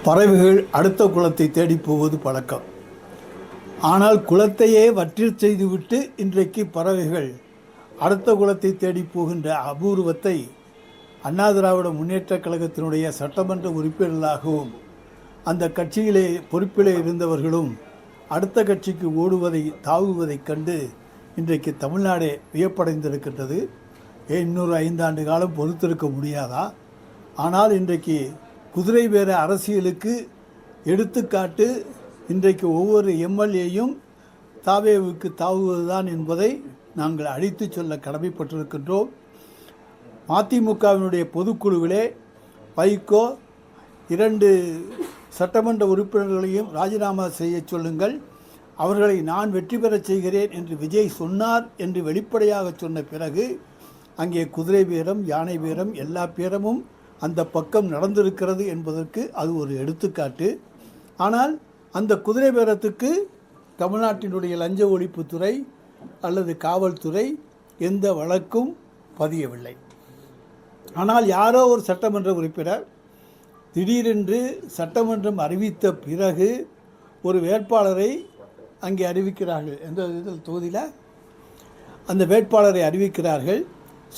பறவைகள் அடுத்த குளத்தை தேடி போவது பழக்கம். ஆனால் குளத்தையே வற்றிச் செய்துவிட்டு இன்றைக்கு பறவைகள் அடுத்த குளத்தை தேடி போகின்ற அபூர்வத்தை அண்ணா திராவிட முன்னேற்றக் கழகத்தினுடைய சட்டமன்ற உறுப்பினர்களாகவும் அந்த கட்சியிலே பொறுப்பிலே இருந்தவர்களும் அடுத்த கட்சிக்கு ஓடுவதை தாவுவதைக் கண்டு இன்றைக்கு தமிழ்நாடே வியப்படைந்திருக்கின்றது. இன்னொரு 5 ஆண்டு காலம் பொறுத்திருக்க முடியாதா? ஆனால் இன்றைக்கு குதிரை பேர அரசியலுக்கு எடுத்துக்காட்டு இன்றைக்கு ஒவ்வொரு எம்எல்ஏயும் தாவேவுக்கு தாவுவதுதான் என்பதை நாங்கள் அழைத்து சொல்ல கடமைப்பட்டிருக்கின்றோம். மதிமுகவினுடைய பொதுக்குழுவிலே வைகோ 2 சட்டமன்ற உறுப்பினர்களையும் ராஜினாமா செய்ய சொல்லுங்கள், அவர்களை நான் வெற்றி பெறச் செய்கிறேன் என்று விஜய் சொன்னார் என்று வெளிப்படையாக சொன்ன பிறகு அங்கே குதிரை பேரம், யானை பேரம், எல்லா பேரமும் அந்த பக்கம் நடந்திருக்கிறது என்பதற்கு அது ஒரு எடுத்துக்காட்டு. ஆனால் அந்த குதிரை பேரத்துக்கு தமிழ்நாட்டினுடைய லஞ்ச ஒழிப்புத்துறை அல்லது காவல்துறை எந்த வழக்கும் பதியவில்லை. ஆனால் யாரோ ஒரு சட்டமன்ற உறுப்பினர் திடீரென்று சட்டமன்றம் அறிவித்த பிறகு ஒரு வேட்பாளரை அங்கே அறிவிக்கிறார்கள். எந்த இதில் தொகுதியில் அந்த வேட்பாளரை அறிவிக்கிறார்கள்.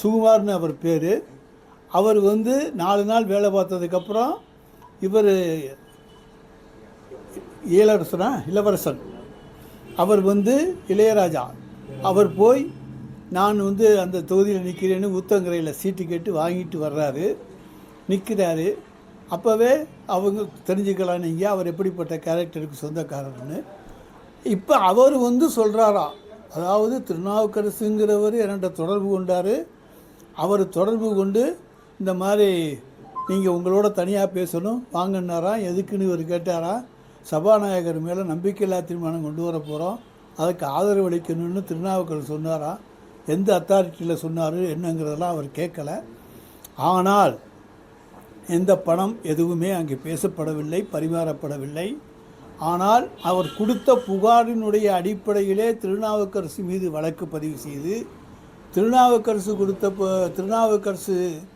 சுகுமார்னு அவர் பேர். அவர் 4 நாள் வேலை பார்த்ததுக்கப்புறம் இவர் இளவரசன் அவர் இளையராஜா அவர் போய் நான் அந்த தொகுதியில் நிற்கிறேன்னு ஊத்தங்கரையில் சீட்டு கேட்டு வாங்கிட்டு வர்றாரு, நிற்கிறாரு. அப்போவே அவங்க தெரிஞ்சுக்கலாம் நீங்கள் அவர் எப்படிப்பட்ட கேரக்டருக்கு சொந்தக்காரர்னு. இப்போ அவர் சொல்கிறாராம், அதாவது திருநாவுக்கரசுங்கிறவர் என்கிட்ட தொடர்பு கொண்டார், அவர் தொடர்பு கொண்டு இந்த மாதிரி நீங்கள் உங்களோட தனியாக பேசணும் வாங்கினாராம். எதுக்குன்னு இவர் கேட்டாராம். சபாநாயகர் மேலே நம்பிக்கையில்லா தீர்மானம் கொண்டு வர போகிறோம், அதுக்கு ஆதரவு அளிக்கணும்னு திருநாவுக்கரசு சொன்னாராம். எந்த அத்தாரிட்டியில் சொன்னார் என்னங்கிறதெல்லாம் அவர் கேட்கலை. ஆனால் எந்த பணம் எதுவுமே அங்கே பேசப்படவில்லை, பரிமாறப்படவில்லை. ஆனால் அவர் கொடுத்த புகாரினுடைய அடிப்படையிலே திருநாவுக்கரசு மீது வழக்கு பதிவு செய்து திருநாவுக்கரசு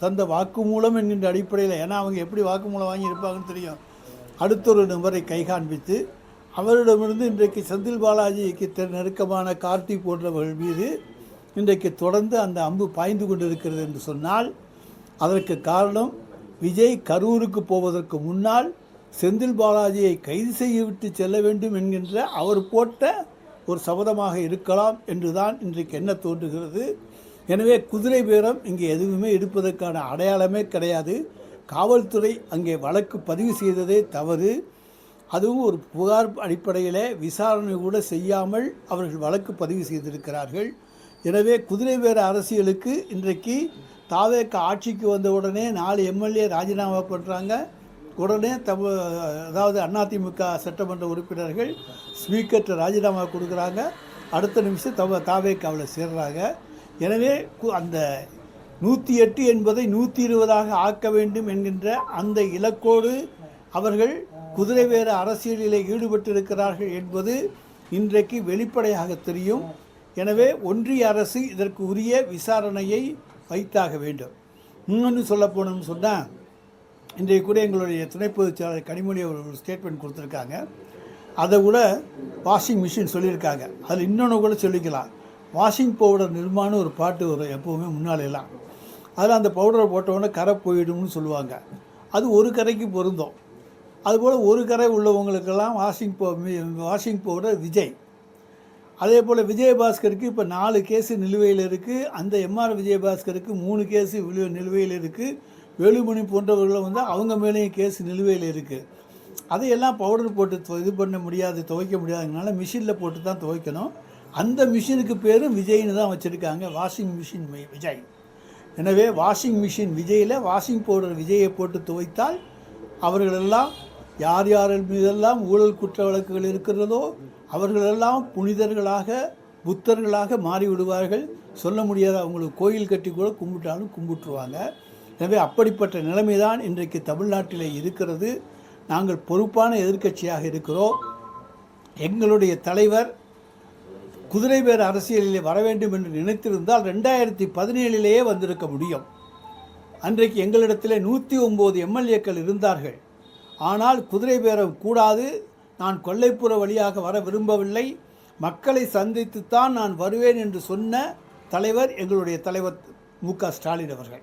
தந்த வாக்குமூலம் என்கின்ற அடிப்படையில், ஏன்னா அவங்க எப்படி வாக்குமூலம் வாங்கியிருப்பாங்கன்னு தெரியும், அடுத்த ஒரு நபரை கை காண்பித்து அவரிடமிருந்து இன்றைக்கு செந்தில் பாலாஜிக்கு நெருக்கமான கார்த்தி போன்றவர்கள் மீது இன்றைக்கு தொடர்ந்து அந்த அம்பு பாய்ந்து கொண்டிருக்கிறது என்று சொன்னால் அதற்கு காரணம் விஜய் கரூருக்கு போவதற்கு முன்னால் செந்தில் பாலாஜியை கைது செய்துவிட்டு செல்ல வேண்டும் என்கின்ற அவர் போட்ட ஒரு சபதமாக இருக்கலாம் என்றுதான் இன்றைக்கு என்ன தோன்றுகிறது. எனவே குதிரை பேரம் இங்கே எதுவுமே எடுப்பதற்கான அடையாளமே கிடையாது. காவல்துறை அங்கே வழக்கு பதிவு செய்ததே தவறு. அதுவும் ஒரு புகார் அடிப்படையில் விசாரணை கூட செய்யாமல் அவர்கள் வழக்கு பதிவு செய்திருக்கிறார்கள். எனவே குதிரை பேர அரசியலுக்கு இன்றைக்கு தாவேக ஆட்சிக்கு வந்த உடனே 4 எம்எல்ஏ ராஜினாமா பண்ணுறாங்க. உடனே அதாவது அதிமுக சட்டமன்ற உறுப்பினர்கள் ஸ்பீக்கர்கிட்ட ராஜினாமா கொடுக்குறாங்க. அடுத்த நிமிஷம் தாவேக்காவில் சேர்றாங்க. எனவே அந்த 108 என்பதை 120ஆக ஆக்க வேண்டும் என்கின்ற அந்த இலக்கோடு அவர்கள் குதிரை பேர அரசியலிலே ஈடுபட்டிருக்கிறார்கள் என்பது இன்றைக்கு வெளிப்படையாக தெரியும். எனவே ஒன்றிய அரசு இதற்கு உரிய விசாரணையை வைத்தாக வேண்டும். இன்னொன்று சொல்ல போனோம்னு சொன்னால், இன்றைய கூட எங்களுடைய துணை பொதுச் செயலாளர் கனிமொழி அவர் ஒரு ஸ்டேட்மெண்ட் கொடுத்துருக்காங்க. அதை கூட வாஷிங் மிஷின் சொல்லியிருக்காங்க. அதில் இன்னொன்று கூட சொல்லிக்கலாம். வாஷிங் பவுடர் நிர்மான்னு ஒரு பாட்டு வரும் எப்போவுமே முன்னாலெல்லாம். அதில் அந்த பவுடரை போட்டவுடனே கரை போயிடும்னு சொல்லுவாங்க. அது ஒரு கரைக்கு பொருந்தும். அதுபோல் ஒரு கரை உள்ளவங்களுக்கெல்லாம் வாஷிங் பவுடர் விஜய். அதே போல் விஜயபாஸ்கருக்கு இப்போ 4 கேஸு நிலுவையில் இருக்குது. அந்த எம்ஆர் விஜயபாஸ்கருக்கு 3 கேஸு நிலுவையில் இருக்குது. வேலுமணி போன்றவர்களும் அவங்க மேலேயும் கேஸ் நிலுவையில் இருக்குது. அதையெல்லாம் பவுடர் போட்டு இது பண்ண முடியாது, துவைக்க முடியாதுனால மிஷினில் போட்டு தான் துவைக்கணும். அந்த மிஷினுக்கு பேரும் விஜய்னு தான் வச்சுருக்காங்க, வாஷிங் மிஷின் விஜய். எனவே வாஷிங் மிஷின் விஜயில் வாஷிங் பவுடர் விஜயை போட்டு துவைத்தால் அவர்களெல்லாம் யார் மீதெல்லாம் ஊழல் குற்ற வழக்குகள் இருக்கிறதோ அவர்களெல்லாம் புனிதர்களாக புத்தர்களாக மாறிவிடுவார்கள். சொல்ல முடியாத அவங்களுக்கு கோயில் கட்டி கூட கும்பிட்டாலும் கும்பிட்டுருவாங்க. எனவே அப்படிப்பட்ட நிலைமை தான் இன்றைக்கு தமிழ்நாட்டில் இருக்கிறது. நாங்கள் பொறுப்பான எதிர்க்கட்சியாக இருக்கிறோம். எங்களுடைய தலைவர் குதிரை பேர அரசியலிலே வர வேண்டும் என்று நினைத்திருந்தால் 2017 வந்திருக்க முடியும். அன்றைக்கு எங்களிடத்தில் 109 எம்எல்ஏக்கள் இருந்தார்கள். ஆனால் குதிரை பேரம் கூடாது, நான் கொல்லைப்புற வழியாக வர விரும்பவில்லை, மக்களை சந்தித்துத்தான் நான் வருவேன் என்று சொன்ன தலைவர் எங்களுடைய தலைவர் மு.க. ஸ்டாலின் அவர்கள்.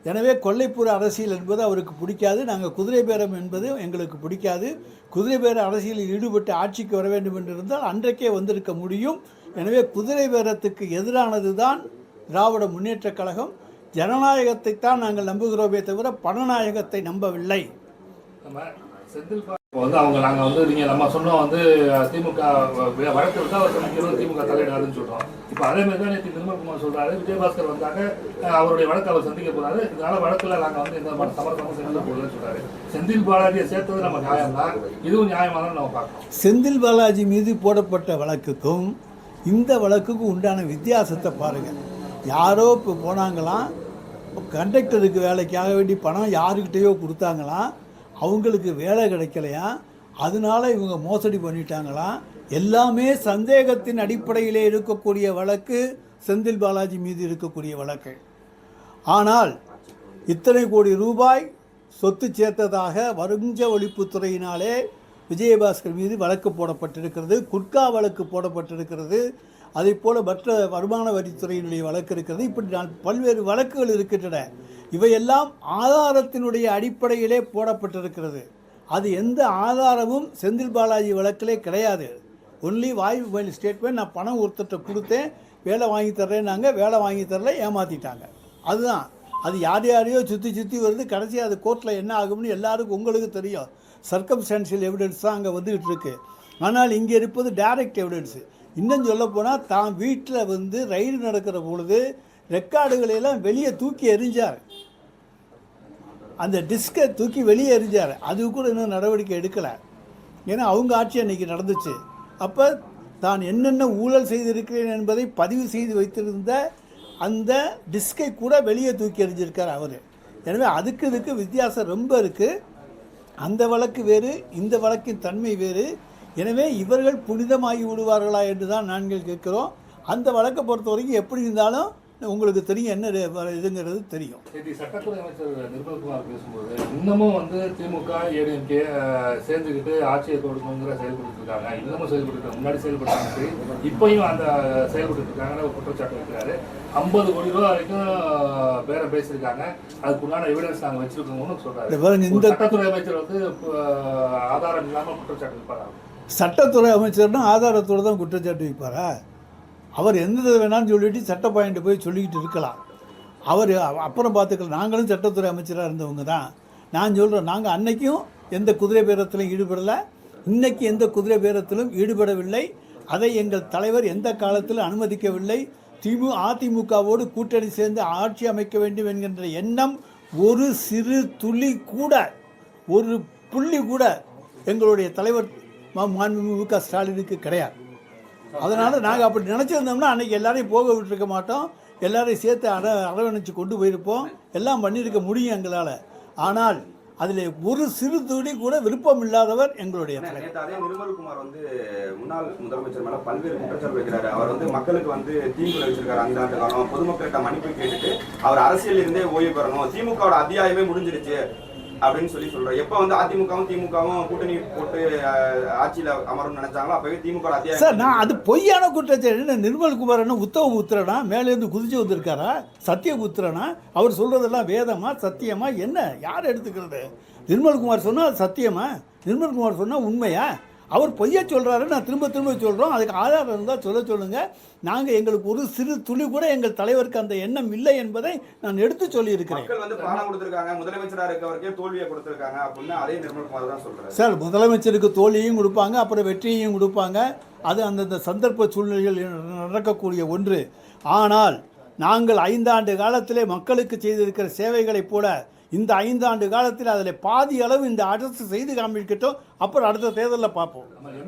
எனவே கொல்லைப்புற அரசியல் என்பது அவருக்கு பிடிக்காது. நாங்கள் குதிரை பேரம் என்பது எங்களுக்கு பிடிக்காது. குதிரை பேர அரசியலில் ஈடுபட்டு ஆட்சிக்கு வர வேண்டும் என்று இருந்தால் அன்றைக்கே வந்திருக்க முடியும். எனவே குதிரை பேரத்துக்கு எதிரானது தான் திராவிட முன்னேற்றக் கழகம். ஜனநாயகத்தை தான் நாங்கள் நம்புகிறோமே தவிர பணநாயகத்தை நம்பவில்லை. அவங்க நாங்கள் நீங்கள் நம்ம சொன்னோம் திமுக வழக்கு விட்டு அவர் சந்திக்கிறது திமுக தலையிடாதுன்னு சொல்கிறோம். இப்போ அதே மாதிரி தான் நேற்று நிர்மல்குமார் சொல்கிறாரு, விஜயபாஸ்கர் வந்தாங்க, அவருடைய வழக்கு அவர் சந்திக்க போகிறாரு, இதனால வழக்கில் நாங்கள் எந்த சமரசமும் செல்ல போகலன்னு சொல்கிறாரு. செந்தில் பாலாஜியை சேர்த்தது நம்ம நியாயம் தான், இதுவும் நியாயமாக தான் நம்ம பார்க்கணும். செந்தில் பாலாஜி மீது போடப்பட்ட வழக்குக்கும் இந்த வழக்குக்கும் உண்டான வித்தியாசத்தை பாருங்கள். யாரோ இப்போ போனாங்களாம், கண்டக்டருக்கு வேலைக்காக வேண்டி பணம் யாருக்கிட்டேயோ கொடுத்தாங்களாம், அவங்களுக்கு வேலை கிடைக்கலையா, அதனால இவங்க மோசடி பண்ணிட்டாங்களாம். எல்லாமே சந்தேகத்தின் அடிப்படையிலே இருக்கக்கூடிய வழக்கு செந்தில் பாலாஜி மீது இருக்கக்கூடிய வழக்கு. ஆனால் இத்தனை கோடி ரூபாய் சொத்து சேர்த்ததாக வருஞ்ச ஒழிப்புத்துறையினாலே விஜயபாஸ்கர் மீது வழக்கு போடப்பட்டிருக்கிறது, குட்கா வழக்கு போடப்பட்டிருக்கிறது, அதே போல் மற்ற வருமான வரித்துறையினுடைய வழக்கு இருக்கிறது. இப்படி பல்வேறு வழக்குகள் இருக்கின்றன. இவையெல்லாம் ஆதாரத்தினுடைய அடிப்படையிலே போடப்பட்டிருக்கிறது. அது எந்த ஆதாரமும் செந்தில் பாலாஜி வழக்கிலே கிடையாது. ஒன்லி வாய் மொபைல் ஸ்டேட்மெண்ட், நான் பணம் ஒருத்தர்கிட்ட கொடுத்தேன், வேலை வாங்கி தர்றேன்னாங்க, வேலை வாங்கி தரல, ஏமாற்றிட்டாங்க. அதுதான். அது யாரையோ சுற்றி வருது. கடைசி அது கோர்ட்டில் என்ன ஆகும்னு எல்லாருக்கும் உங்களுக்கு தெரியும். சர்க்கம்ஸ்டான்ஷியல் எவிடன்ஸ் தான் அங்கே வந்துக்கிட்டு இருக்கு. ஆனால் இங்கே இருப்பது டைரக்ட் எவிடன்ஸு. இன்னும் சொல்லப்போனால் தான் வீட்டில் ரைடு நடக்கிற பொழுது ரெக்கார்டுகளையெல்லாம் வெளியே தூக்கி எறிஞ்சார், அந்த டிஸ்கை தூக்கி வெளியே எறிஞ்சார். அது கூட இன்னும் நடவடிக்கை எடுக்கலை. ஏன்னா அவங்க ஆட்சி அன்றைக்கி நடந்துச்சு. அப்போ தான் என்னென்ன ஊழல் செய்திருக்கிறேன் என்பதை பதிவு செய்து வைத்திருந்த அந்த டிஸ்கை கூட வெளியே தூக்கி எறிஞ்சிருக்கார் அவர். எனவே இதுக்கு வித்தியாசம் ரொம்ப இருக்குது. அந்த வழக்கு வேறு, இந்த வழக்கின் தன்மை வேறு. எனவே இவர்கள் புனிதமாகி விடுவார்களா என்று தான் நாங்கள் கேட்குறோம். அந்த வழக்கை பொறுத்த வரைக்கும் எப்படி இருந்தாலும் உங்களுக்கு தெரியும், என்ன இதுங்கிறது தெரியும். சட்டத்துறை அமைச்சர் நிர்மல்குமார் பேசும்போது இன்னமும் திமுக ஏடிஎம்கே சேர்ந்துக்கிட்டு ஆட்சியை கொடுக்கணுங்கிற செயல்பட்டு இருக்காங்க, இன்னமும் செயல்பட்டு முன்னாடி செயல்பட்டாங்க, சரி இப்பயும் அந்த செயல்பட்டு இருக்காங்கன்னு குற்றச்சாட்டு வைக்கிறாரு. 50 கோடி ரூபா வரைக்கும் பேரை பேசியிருக்காங்க, அதுக்குண்டான எவிடன்ஸ் நாங்கள் வச்சிருக்கோம்னு சொல்றாரு. இந்த சட்டத்துறை அமைச்சர் ஆதாரம் இல்லாமல் குற்றச்சாட்டு வைப்பாரா? சட்டத்துறை அமைச்சர்னா ஆதாரத்தோடு தான் குற்றச்சாட்டு வைப்பாரா? அவர் எந்த வேணான்னு சொல்லிட்டு சட்ட பாயிண்ட் போய் சொல்லிக்கிட்டு இருக்கலாம். அவர் அப்புறம் பார்த்துக்கலாம். நாங்களும் சட்டத்துறை அமைச்சராக இருந்தவங்க தான். நான் சொல்கிறேன், நாங்கள் அன்னைக்கும் எந்த குதிரை பேரத்திலும் ஈடுபடலை, இன்றைக்கி எந்த குதிரை பேரத்திலும் ஈடுபடவில்லை. அதை எங்கள் தலைவர் எந்த காலத்திலும் அனுமதிக்கவில்லை. அதிமுகவோடு கூட்டணி சேர்ந்து ஆட்சி அமைக்க வேண்டும் என்கின்ற எண்ணம் ஒரு சிறு துளி கூட, ஒரு புள்ளி கூட எங்களுடைய தலைவர் மு.க. ஸ்டாலினுக்கு கிடையாது. அதனால் நாங்கள் அப்படி நினச்சிருந்தோம்னா அன்றைக்கி எல்லாரையும் போக விட்டுருக்க மாட்டோம், எல்லாரையும் சேர்த்து அரவணைச்சு கொண்டு போயிருப்போம், எல்லாம் பண்ணியிருக்க முடியும் எங்களால். ஆனால் அதில் ஒரு சிறு துளி கூட விருப்பம் இல்லாதவர் எங்களுடைய தலைவர். அதே நிர்மல்குமார் முன்னாள் முதலமைச்சர் மேலே பல்வேறு குற்றச்சாட்டு வைக்கிறாரு. அவர் மக்களுக்கு தீங்கு வச்சிருக்காரு. 5 ஆண்டு காலம் பொதுமக்கள்கிட்ட மன்னிப்பு கேட்டுட்டு அவர் அரசியல் இருந்தே ஓய்வு பெறணும், திமுகவோட அத்தியாயமே முடிஞ்சிருச்சு அப்படின்னு சொல்றாரு. எப்ப அதிமுகவும் திமுகவும் கூட்டணி போட்டு ஆட்சியில் அமரும் நினைச்சாங்களோ அப்பவே திமுக அத்தியாயம். சார், நான் அது பொய்யான குற்றச்சாட்டு. நிர்மல்குமார் என்ன உத்தவ புத்திரனா, மேலேருந்து குதிச்சு வந்திருக்காரா, சத்திய புத்திரனா? அவர் சொல்றதெல்லாம் வேதமா சத்தியமா என்ன யார் எடுத்துக்கிறது? நிர்மல்குமார் சொன்னால் சத்தியமா? நிர்மல்குமார் சொன்னால் உண்மையா? அவர் பொய்யா சொல்கிறாரு. நான் திரும்ப சொல்கிறோம், அதுக்கு ஆதாரம் இருந்தால் சொல்லுங்கள். நாங்கள் எங்களுக்கு ஒரு சிறு துளி கூட எங்கள் தலைவருக்கு அந்த எண்ணம் இல்லை என்பதை நான் எடுத்து சொல்லியிருக்கிறேன். சார், முதலமைச்சருக்கு தோல்வியும் கொடுப்பாங்க, அப்புறம் வெற்றியையும் கொடுப்பாங்க. அது அந்தந்த சந்தர்ப்ப சூழ்நிலைகள் நடக்கக்கூடிய ஒன்று. ஆனால் நாங்கள் 5 ஆண்டு காலத்திலே மக்களுக்கு செய்திருக்கிற சேவைகளைப் போல இந்த 5 ஆண்டு காலத்தில் அதில் பாதி அளவு இந்த அரசு செய்து காமிக்கட்டும், அப்புறம் அடுத்த தேர்தலில் பார்ப்போம்.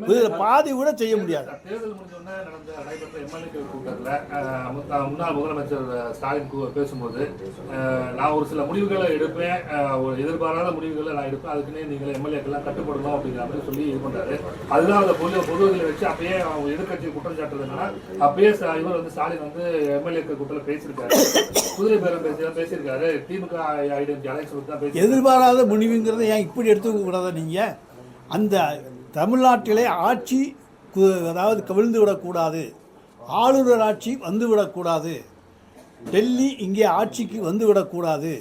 இதில் பாதி கூட செய்ய முடியாது. தேர்தல் முடிஞ்சோடனே நடைபெற்ற எம்எல்ஏக்கள் கூட்டத்தில் முன்னாள் முதலமைச்சர் ஸ்டாலின் பேசும்போது, நான் ஒரு சில முடிவுகளை எடுப்பேன், எதிர்பாராத முடிவுகளை நான் எடுப்பேன், அதுக்குன்னே நீங்கள் எம்எல்ஏக்கெல்லாம் கட்டுப்படணும் அப்படிங்கிற மாதிரி சொல்லி இது பண்ணுறாரு. அதுதான் அந்த பொதுவெளியில் வச்சு அப்பயே அவங்க எதிர்கட்சி குற்றம் சாட்டுறதுனால அப்பயே இவர் ஸ்டாலின் எம்எல்ஏக்கள் கூட்டத்தில் பேசியிருக்காரு, குதிரை பேரம் பேசியிருக்காரு, திமுக ஐடென்டி நாளைக்கு அலைன்ஸ் தான் பேசி எதிர்பாராத முடிவுங்கிறத ஏன் இப்படி எடுத்துக்க கூடாதா நீங்கள்? அந்த தமிழ்நாட்டிலே ஆட்சி அதாவது கவிழ்ந்து விடக்கூடாது, ஆளுநர் ஆட்சி வந்துவிடக்கூடாது, டெல்லி இங்கே ஆட்சிக்கு வந்துவிடக்கூடாது.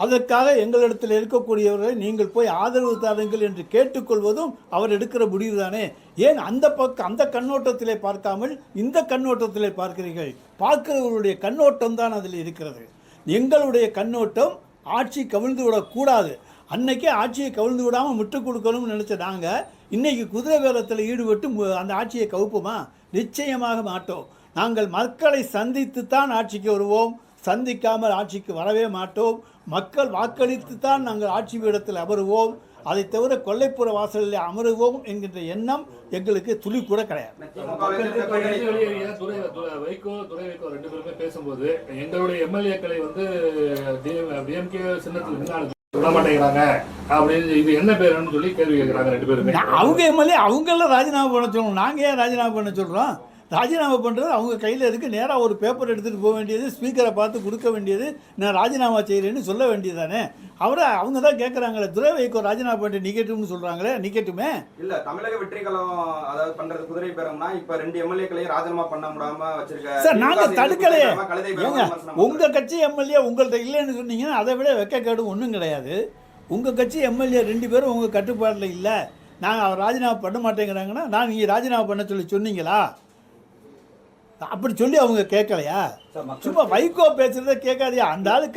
அதற்காக எங்களிடத்தில் இருக்கக்கூடியவர்களை நீங்கள் போய் ஆதரவு தாருங்கள் என்று கேட்டுக்கொள்வதும் அவர் எடுக்கிற முடிவு தானே. ஏன் அந்த கண்ணோட்டத்திலே பார்க்காமல் இந்த கண்ணோட்டத்திலே பார்க்கிறீர்கள்? பார்க்கிறவர்களுடைய கண்ணோட்டம் தான் அதில் இருக்கிறது. எங்களுடைய கண்ணோட்டம் ஆட்சி கவிழ்ந்து விடக்கூடாது. அன்னைக்கே ஆட்சியை கவிழ்ந்து விடாமல் முட்டுக் கொடுக்கணும்னு நினச்ச நாங்கள் இன்றைக்கி குதிரை வேலத்தில் ஈடுபட்டு அந்த ஆட்சியை கவுப்போமா? நிச்சயமாக மாட்டோம். நாங்கள் மக்களை சந்தித்து தான் ஆட்சிக்கு வருவோம், சந்திக்காமல் ஆட்சிக்கு வரவே மாட்டோம். மக்கள் வாக்களித்து தான் நாங்கள் ஆட்சி பீடத்தில் அமருவோம். அதை தவிர கொல்லைப்புற வாசலில் அமருவோம் என்கின்ற எண்ணம் எங்களுக்கு துளி கூட கிடையாது. வைகோ ரெண்டு பேருமே பேசும்போது எங்களுடைய எம்எல்ஏக்களை வந்து டிஎம்கே சின்னத்தில் விட மாட்டேங்கிறாங்க அப்படின்னு, இது என்ன பேருன்னு சொல்லி கேள்வி கேட்குறாங்க ரெண்டு பேருமே. அவங்க எம்எல்ஏ அவங்கெல்லாம் ராஜினாமா பண்ண சொல்லணும். நாங்கள் ஏன் ராஜினாமா பண்ண சொல்கிறோம்? ராஜினாமா பண்ணுறது அவங்க கையில் இருக்குது. நேராக ஒரு பேப்பர் எடுத்துகிட்டு போக வேண்டியது, ஸ்பீக்கரை பார்த்து கொடுக்க வேண்டியது, நான் ராஜினாமா செய்கிறேன்னு சொல்ல வேண்டியது தானே. அவங்க தான் கேட்குறாங்களே, துரை வைகோ ராஜினாமா பண்ணிட்டு நிக்கட்டும்னு சொல்கிறாங்களே, நிக்கட்டுமே. இல்லை, தமிழக வெற்றிகளும் அதாவது பண்ணுறது குதிரை பேரம்னா இப்போ 2 எம்எல்ஏக்களையும் ராஜினாமா பண்ண முடியாமல் வச்சிருக்க சார். நாங்கள் தடுக்கலையே. ஏங்க, உங்கள் கட்சி எம்எல்ஏ உங்கள்கிட்ட இல்லைன்னு சொன்னீங்கன்னா அதை விட வெக்கக்கேடு ஒன்றும் கிடையாது. உங்கள் கட்சி எம்எல்ஏ 2 பேரும் உங்கள் கட்டுப்பாட்டில் இல்லை, நாங்கள் அவர் ராஜினாமா பண்ண மாட்டேங்கிறாங்கன்னா நான் நீங்கள் ராஜினாமா பண்ண சொல்லி சொன்னீங்களா? அப்படி சொல்லி அவங்க கேட்கலையா? சும்மா வைகோ பேசுறத கேட்காதியா? அந்த ஆளு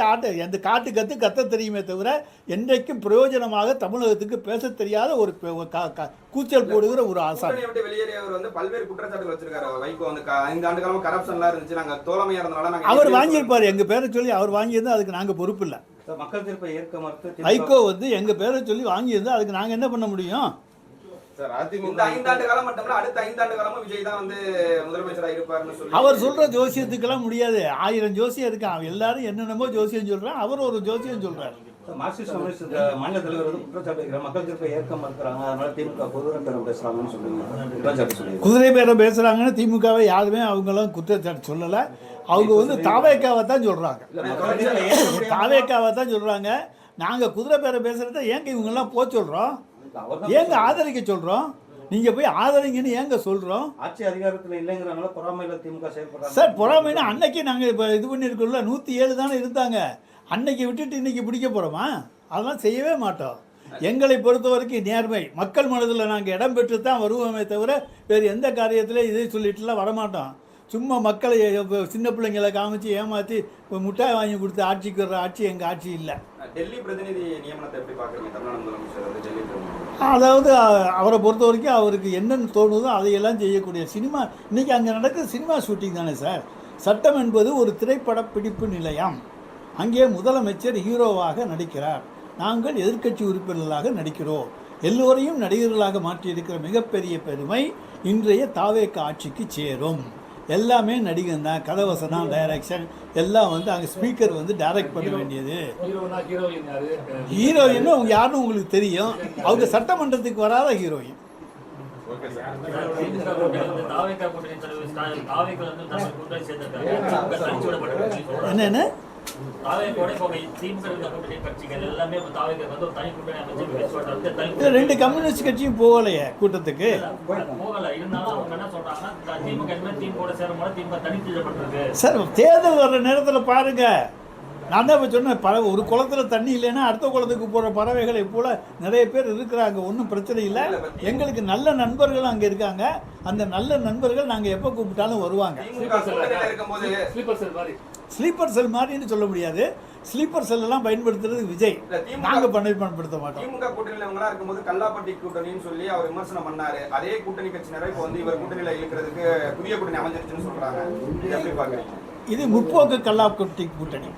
அந்த காட்டு கத்த தெரியுமே தவிர என்றைக்கும் பிரயோஜனமாக தமிழகத்துக்கு பேச தெரியாத ஒரு கூச்சல் போடுகிற ஒரு ஆசாமி. வெளியேறியவர் வந்து பல்வேறு குற்றச்சாட்டுகள் வச்சிருக்காரு. வைகோ வந்து 5 ஆண்டு காலமா கரப்ஷன்லாம் இருந்துச்சு, நாங்க தோழமையா இருந்தனால அவர் வாங்கியிருப்பாரு. எங்க பேரை சொல்லி அவர் வாங்கியிருந்தா அதுக்கு நாங்க பொறுப்பு இல்லை. மக்கள் தீர்ப்பை ஏற்க மறுத்து வைகோ வந்து எங்க பேரை சொல்லி வாங்கியிருந்தா அதுக்கு நாங்க என்ன பண்ண முடியும்? இந்த 5 ஆண்டு காலம் மட்டும் அடுத்த 5 ஆண்டு காலமும் விஜய் தான் வந்து முதலமைச்சராக இருப்பாருன்னு சொல்லி அவர் சொல்ற ஜோசியத்துக்கெல்லாம் முடியாது. 1000 ஜோசியம் இருக்கான். எல்லாரும் என்னென்னமோ ஜோசியம் சொல்றான், அவர் ஒரு ஜோசியம் சொல்றாரு. மார்க்சிஸ்ட் கம்யூனிஸ்ட் மாநில தலைவர் வந்து குற்றச்சாட்டு வைக்கிறார், மக்கள் தீர்ப்பை ஏற்க மறுக்கிறாங்க, அதனால திமுக குதிரை பேரம் பேசுறாங்கன்னு சொல்லுங்க. குதிரை பேரம் பேசுறாங்கன்னு திமுகவை யாருமே அவங்களும் குற்றச்சாட்டு சொல்லலை. அவங்க வந்து தாவேக்காவை தான் சொல்றாங்க. தாவேக்காவை தான் சொல்றாங்க. நாங்கள் குதிரை பேரம் பேசுறத ஏங்க இவங்கெல்லாம் போக சொல்றோம்? ஏங்க ஆதரிக்க சொல்றோம்? நீங்க போய் ஆதரிங்கன்னு ஏங்க சொல்றோம்? ஆட்சி அதிகாரத்தில் இல்லைங்கிறனால பொறாமையில திமுக செயல்படுறாங்க. சார், பொறாமைன்னா அன்னைக்கு நாங்கள் இப்போ இது பண்ணியிருக்கோம்ல, 107 தானே இருந்தாங்க. அன்னைக்கு விட்டுட்டு இன்னைக்கு பிடிக்க போகிறோமா? அதெல்லாம் செய்யவே மாட்டோம். எங்களை பொறுத்த வரைக்கும் நேர்மை, மக்கள் மனதில் நாங்கள் இடம் பெற்று தான் வருவோமே தவிர வேறு எந்த காரியத்தில் இதை சொல்லிட்டுலாம் வரமாட்டோம். சும்மா மக்களை சின்ன பிள்ளைங்களை காமிச்சு ஏமாற்றி முட்டாய் வாங்கி கொடுத்து ஆட்சிக்கு வர்ற ஆட்சி எங்கள் ஆட்சி இல்லை. டெல்லி பிரதிநிதி நியமனத்தை எப்படி பார்க்குறீங்க? தமிழ்நாடு முதலமைச்சர் டெல்லி அதாவது அவரை பொறுத்த வரைக்கும் அவருக்கு என்னென்னு தோணுதோ அதையெல்லாம் செய்யக்கூடிய சினிமா. இன்றைக்கி அங்கே நடக்கிற சினிமா ஷூட்டிங் தானே சார். சட்டம் என்பது ஒரு திரைப்பட பிடிப்பு நிலையம். அங்கே முதலமைச்சர் ஹீரோவாக நடிக்கிறார், நாங்கள் எதிர்க்கட்சி உறுப்பினர்களாக நடிக்கிறோம். எல்லோரையும் நடிகர்களாக மாற்றியிருக்கிற மிகப்பெரிய பெருமை இன்றைய தாவேக ஆட்சிக்கு சேரும். எல்லாமே நடிகன் தான். கதவசனம், டைரக்ஷன் எல்லாம் வந்து அங்கே ஸ்பீக்கர் வந்து டைரக்ட் பண்ண வேண்டியது. ஹீரோயின் அவங்க யாருன்னு உங்களுக்கு தெரியும். அவங்க சட்டமன்றத்துக்கு வராத ஹீரோயின். என்னென்ன ரெண்டு கம்யூனிஸ்ட் கட்சியும் போகலையே கூட்டத்துக்கு. சார், தேர்தல் வர்ற நேரத்தில் பாருங்க. நான் தான் இப்போ சொன்னேன், ஒரு குளத்தில் தண்ணி இல்லைன்னா அடுத்த குளத்துக்கு போகிற பறவைகளை போல நிறைய பேர் இருக்கிறாங்க. ஒன்றும் பிரச்சனை இல்லை. எங்களுக்கு நல்ல நண்பர்கள் அங்கே இருக்காங்க. அந்த நல்ல நண்பர்கள் நாங்கள் எப்போ கூப்பிட்டாலும் வருவாங்க. ஸ்லீப்பர் செல் மாதிரின்னு சொல்ல முடியாது. ஸ்லீப்பர் செல் எல்லாம் பயன்படுத்துறது விஜய், நாங்கள் பயன்படுத்த மாட்டோம். திமுக கூட்டணியில் இவங்களா இருக்கும்போது கல்லாப்பட்டி கூட்டணின்னு சொல்லி அவர் விமர்சனம் பண்ணாரு. அதே கூட்டணி கட்சியினரை இப்போ வந்து இவர் கூட்டணியில் இழுக்கிறதுக்கு புதிய கூட்டணி அமைஞ்சிருச்சுன்னு சொல்றாங்க. எப்படி பாக்குறீங்க? இது முற்போக்கு கல்லாப்பட்டி கூட்டணி.